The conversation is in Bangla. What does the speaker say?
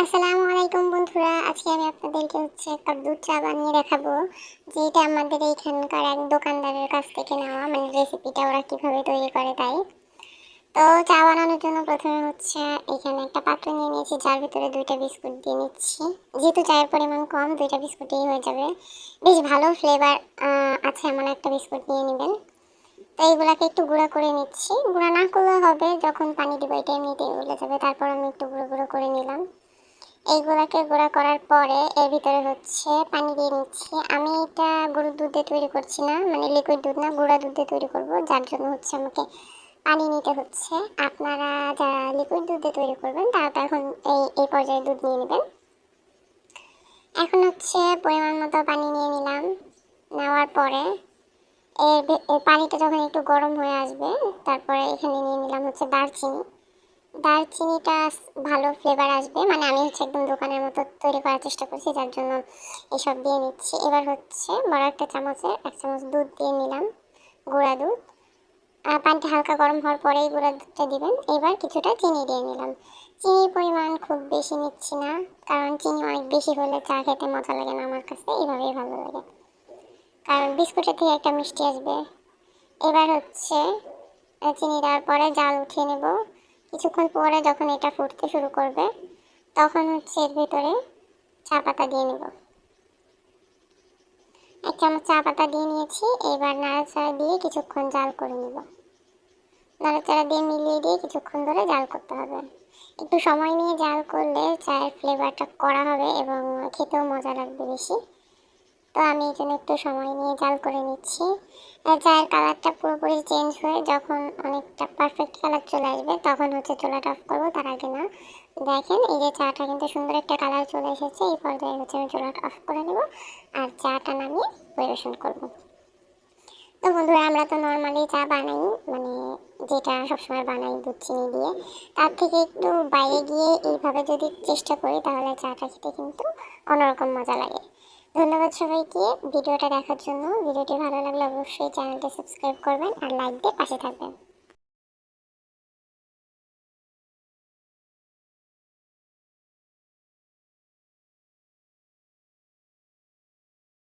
আসসালামু আলাইকুম বন্ধুরা, আজকে আমি আপনাদেরকে এক কাপ দুধ চা বানিয়ে দেখাবো। যেটা আমাদের এইখানকার এক দোকানদারের কাছ থেকে নেওয়া, মানে রেসিপিটা ওরা কীভাবে তৈরি করে তাই। তো চা বানানোর জন্য প্রথমে এখানে একটা পাত্র নিয়ে নিয়েছি, যার ভিতরে 2টা বিস্কুট দিয়ে নিচ্ছি। যেহেতু চায়ের পরিমাণ কম, 2টা বিস্কুটেই হয়ে যাবে। বেশ ভালো ফ্লেভার আছে এমন একটা বিস্কুট নিয়ে নেবেন। তো এইগুলাকে একটু গুঁড়া করে নিচ্ছি, গুঁড়া না করলেও হবে, যখন পানি দিব এটা এমনিতেই গলে যাবে। তারপর আমি একটু গুঁড়ো গুঁড়ো করে নিলাম। এইগুলাকে গুঁড়া করার পরে এর ভিতরে পানি দিয়ে নিচ্ছি। আমি এটা গরুর দুধ দিয়ে তৈরি করছি না, মানে লিকুইড দুধ না, গুঁড়া দুধ দিয়ে তৈরি করব, যার জন্য আমাকে পানি নিতে হচ্ছে। আপনারা যারা লিকুইড দুধ দিয়ে তৈরি করবেন তারা তো এখন এই পর্যায়ে দুধ নিয়ে নেবেন। এখন পরিমাণ মতো পানি নিয়ে নিলাম। নেওয়ার পরে এই পানিটা যখন একটু গরম হয়ে আসবে, তারপরে এখানে নিয়ে নিলাম দারচিনি। দারচিনিটা ভালো ফ্লেভার আসবে, মানে আমি একদম দোকানের মতো তৈরি করার চেষ্টা করছি, যার জন্য এসব দিয়ে নিচ্ছি। এবার বড় একটা চামচের 1 চামচ দুধ দিয়ে নিলাম, গুঁড়া দুধ। পানিটা হালকা গরম হওয়ার পরেই গুঁড়া দুধটা দিবেন। এবার কিছুটা চিনি দিয়ে নিলাম। চিনির পরিমাণ খুব বেশি নিচ্ছি না, কারণ চিনি অনেক বেশি হলে চা খেতে মজা লাগে না আমার কাছে, এইভাবেই ভালো লাগে, কারণ বিস্কুটের থেকে একটা মিষ্টি আসবে। এবার চিনি দেওয়ার পরে জাল উঠিয়ে নেব। কিছুক্ষণ পরে যখন এটা ফুটতে শুরু করবে, তখন এর ভিতরে চা পাতা দিয়ে নেব। 1 চামচ চা পাতা দিয়ে নিয়েছি। এবার নাড়াচাড়া দিয়ে কিছুক্ষণ জাল করে নেব। নাড়াচাড়া দিয়ে মিলিয়ে দিয়ে কিছুক্ষণ ধরে জাল করতে হবে। একটু সময় নিয়ে জাল করলে চায়ের ফ্লেভারটা কড়া হবে এবং খেতেও মজা লাগবে বেশি। তো আমি এই জন্য একটু সময় নিয়ে জাল করে নিচ্ছি। চায়ের কালারটা পুরোপুরি চেঞ্জ হয়ে যখন অনেকটা পারফেক্ট কালার চলে আসবে, তখন চুলাটা অফ করবো, তার আগে না। দেখেন এই যে চাটা কিন্তু সুন্দর একটা কালার চলে এসেছে। এই পর্যায়ে আমি চুলাটা অফ করে নেব আর চাটা নামিয়ে পরিবেশন করব। তো বন্ধুরা, আমরা তো নর্মালি চা বানাই, মানে যেটা সবসময় বানাই দুধ চিনি দিয়ে, তার থেকে একটু বাইরে গিয়ে এইভাবে যদি চেষ্টা করি, তাহলে চাটা খেতে কিন্তু অন্যরকম মজা লাগে। ধন্যবাদ সবাইকে ভিডিওটা দেখার জন্য। ভিডিওটি ভালো লাগলে অবশ্যই চ্যানেলটি সাবস্ক্রাইব করবেন আর লাইক দিয়ে পাশে থাকবেন।